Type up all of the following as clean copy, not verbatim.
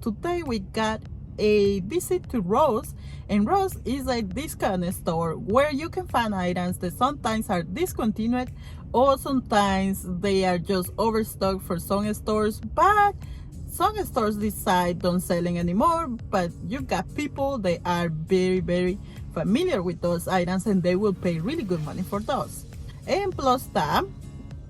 today we got a visit to Ross, and Ross is a discount store where you can find items that sometimes are discontinued or sometimes they are just overstocked for some stores, but some stores decide don't selling anymore. But you got people that are very familiar with those items and they will pay really good money for those. And plus that,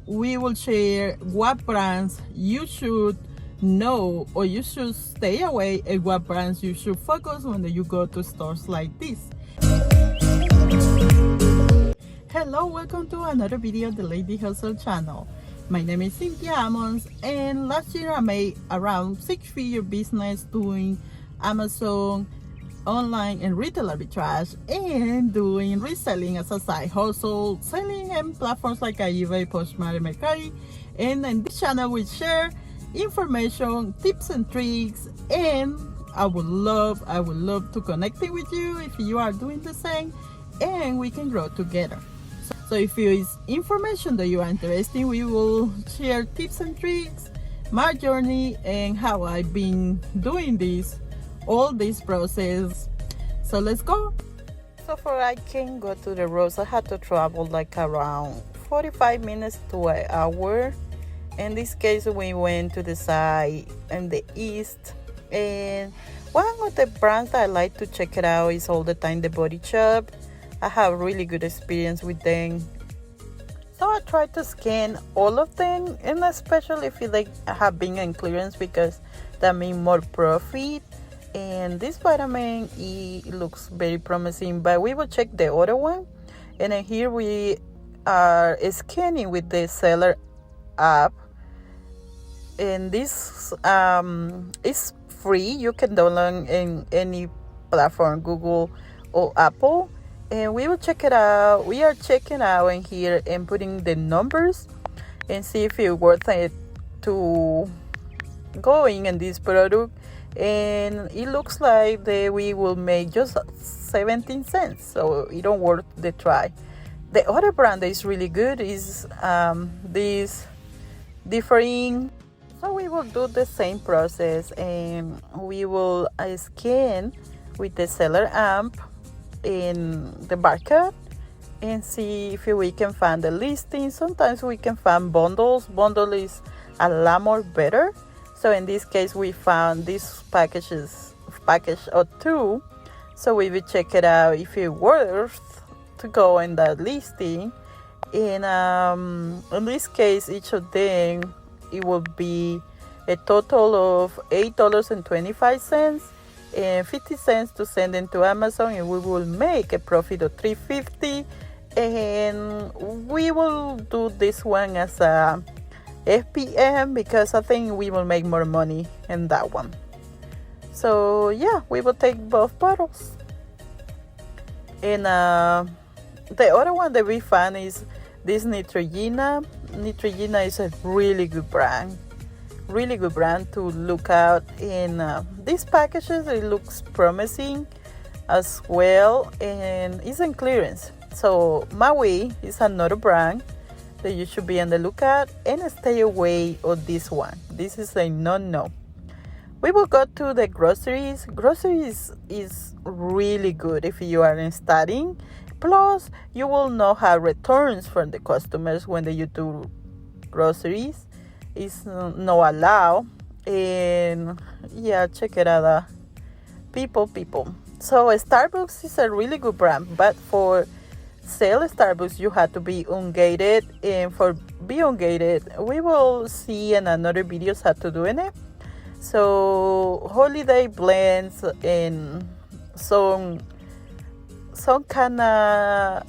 we will share what brands you should know or you should stay away, and what brands you should focus when you go to stores like this. Hello, welcome to another video of the Lady Hustle channel. My name is Cynthia Ammons, and last year I made around 6-figure business doing Amazon online and retail arbitrage and doing reselling as a side hustle, selling in platforms like eBay, Poshmark, and Mercari. And in this channel we share information, tips and tricks, and I would love to connecting with you if you are doing the same, and we can grow together. So if you is information that you are interested in, we will share tips and tricks, my journey, and how I've been doing all this process. So let's go. So for I can go to the roads, I had to travel like around 45 minutes to an hour. In this case, we went to the side in the east, and one of the brands that I like to check it out is all the time the Body Shop. I have really good experience with them, so I try to scan all of them, and especially if they have been in clearance, because that means more profit. And this vitamin E looks very promising, but we will check the other one. And then here we are scanning with the seller app, and this is free. You can download in any platform, Google or Apple, and we will check it out. We are checking out in here and putting the numbers and see if it's worth it to go in this product. And it looks like that we will make just 17 cents, so it don't worth the try. The other brand that is really good is this differing. So we will do the same process, and we will scan with the seller app in the barcode and see if we can find the listing. Sometimes we can find bundles. Bundle is a lot more better. So in this case, we found this package of 2. So we will check it out if it's worth to go in that listing. And in this case, each of them, it will be a total of $8.25 and 50 cents to send them to Amazon, and we will make a profit of $3.50. And we will do this one as a FBM because I think we will make more money in that one. So yeah, we will take both bottles. And the other one that we found is this Neutrogena. Neutrogena is a really good brand to look out. In these packages, it looks promising as well, and it's in clearance. So Maui is another brand that you should be on the lookout, and stay away of this one. This is a no. We will go to the groceries. Groceries is really good if you are studying. Plus, you will know how returns from the customers when you do groceries is not allowed. And yeah, check it out, people. So Starbucks is a really good brand, but for sell Starbucks you have to be ungated, and for be ungated we will see in another videos how to do it. So holiday blends and some kind of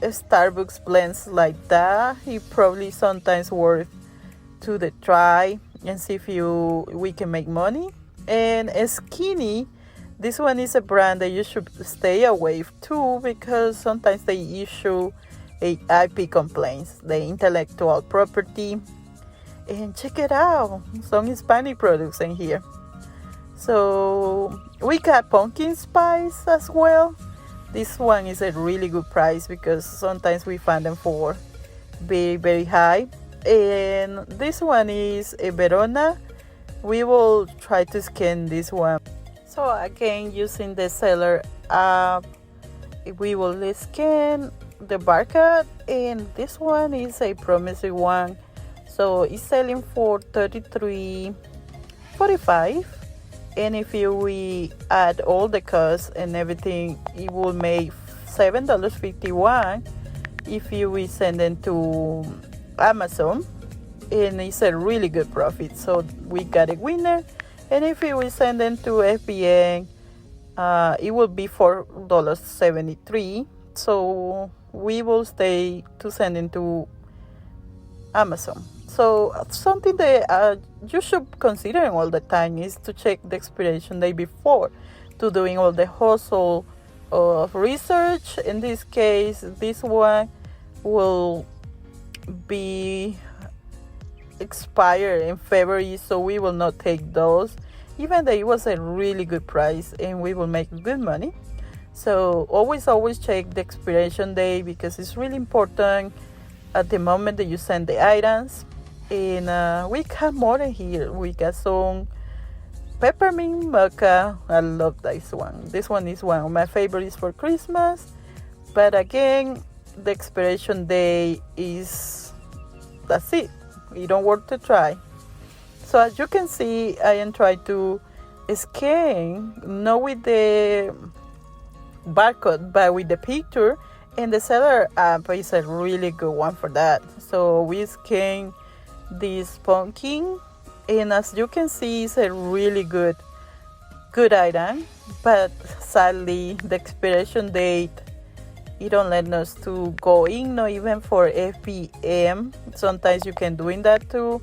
Starbucks blends like that, it probably sometimes worth to the try and see if we can make money. And Skinny, this one is a brand that you should stay away too, because sometimes they issue IP complaints, the intellectual property. And check it out, some Hispanic products in here. So we got pumpkin spice as well. This one is a really good price because sometimes we find them for very high. And this one is a Verona we will try to scan this one. So again, using the seller app, we will scan the barcode, and this one is a promising one. So it's selling for $33.45, and if we add all the costs and everything, it will make $7.51 if we send them to Amazon, and it's a really good profit. So we got a winner. And if we send them to FBA, it will be $4.73. So we will stay to send them to Amazon. So something that you should consider all the time is to check the expiration date before to doing all the hustle of research. In this case, this one will be expired in February, so we will not take those, even though it was a really good price and we will make good money. So always check the expiration date, because it's really important at the moment that you send the items. And we got more in here. We got some peppermint mocha. I love this one is one of my favorites for Christmas, but again, the expiration date is, that's it, you don't want to try. So as you can see, I am trying to scan, not with the barcode but with the picture, and the seller app is a really good one for that. So we scan this pumpkin, and as you can see, it's a really good item, but sadly the expiration date, it don't let us to go in, not even for FBM. Sometimes you can do in that too.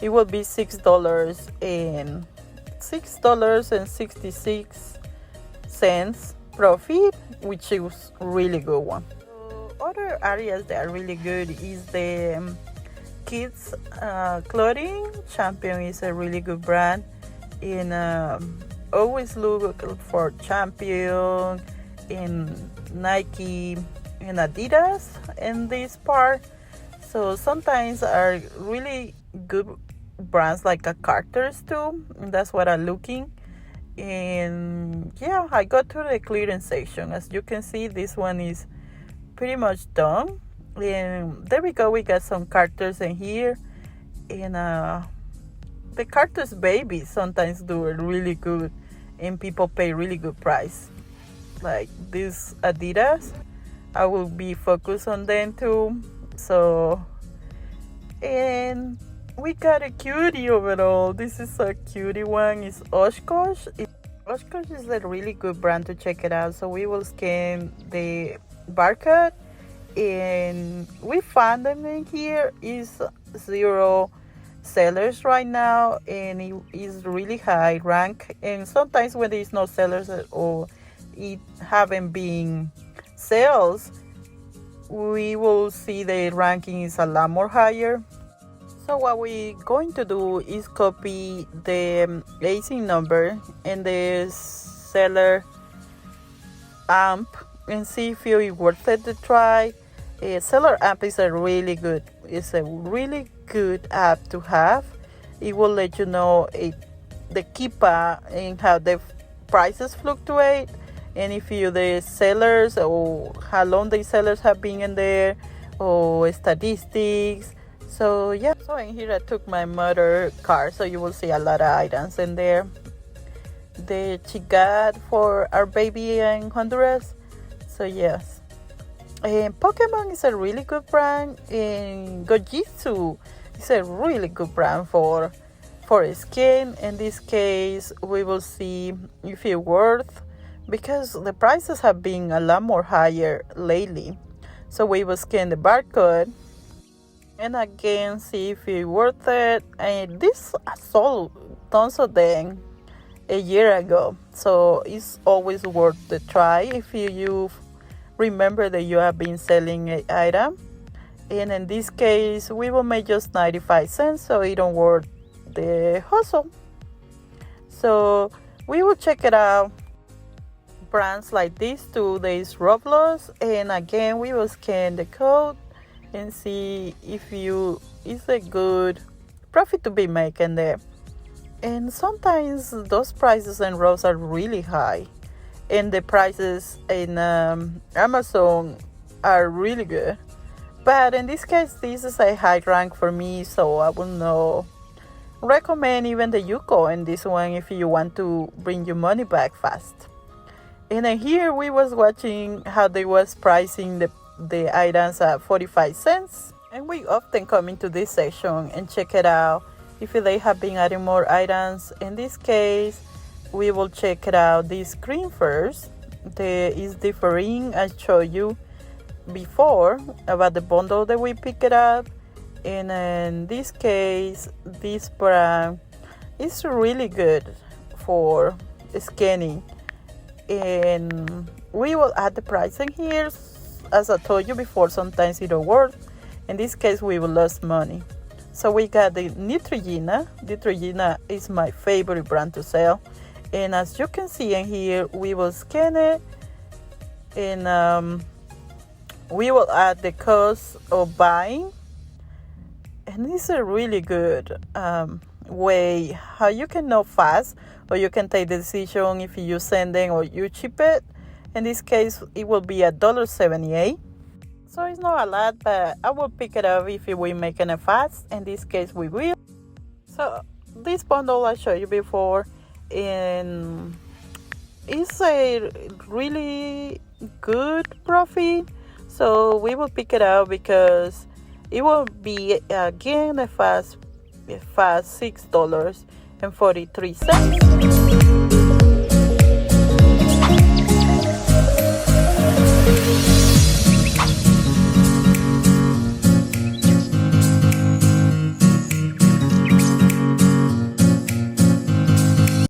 It will be $6.66 profit, which is really good one. So other areas that are really good is the kids clothing. Champion is a really good brand, and always look for Champion in Nike and Adidas in this part. So sometimes are really good brands like a Carter's too, and that's what I'm looking. And yeah, I got to the clearance section. As you can see, this one is pretty much done, and there we go, we got some Carter's in here. And the Carter's babies sometimes do it really good, and people pay really good price. Like this Adidas, I will be focused on them too. So, and we got a cutie overall. This is a cutie one. It's Oshkosh. Oshkosh is a really good brand to check it out. So we will scan the barcode, and we found them in here. Is 0 sellers right now, and it is really high rank. And sometimes when there is no sellers or it haven't been sales, we will see the ranking is a lot more higher. So what we're going to do is copy the AC number and the seller amp and see if it's worth it to try. Seller app is a really good app to have. It will let you know the Keepa and how the prices fluctuate, and if you the sellers or how long the sellers have been in there, or statistics. So yeah, so in here I took my mother card, so you will see a lot of items in there that she got for our baby in Honduras. So yes, and Pokemon is a really good brand, and Gojitsu is a really good brand for skin. In this case, we will see if it's worth, because the prices have been a lot more higher lately. So we will scan the barcode and again see if it's worth it. And this I sold tons of them a year ago, so it's always worth the try if you remember that you have been selling an item. And in this case, we will make just 95 cents, so it don't worth the hustle. So we will check it out. Brands like these two, there is Roblox, and again we will scan the code and see if it's a good profit to be making there. And sometimes those prices in Ross are really high, and the prices in Amazon are really good. But in this case, this is a high rank for me, so I will not recommend even that you go in this one if you want to bring your money back fast. And then here we was watching how they was pricing the items at 45 cents. And we often come into this section and check it out if they have been adding more items. In this case, we will check it out this screen first. There is the differing I showed you before about the bundle that we pick it up. And in this case, this brand is really good for scanning. And we will add the pricing here. As I told you before, sometimes it don't work. In this case, we will lose money. So we got the Neutrogena. Neutrogena is my favorite brand to sell. And as you can see in here, we will scan it. And we will add the cost of buying. And this is a really good way how you can know fast, or you can take the decision if you send them or you ship it. In this case, it will be $1.78. So it's not a lot, but I will pick it up if we're making it fast. In this case, we will. So this bundle I showed you before, and it's a really good profit. So we will pick it up because it will be again a fast $6.43.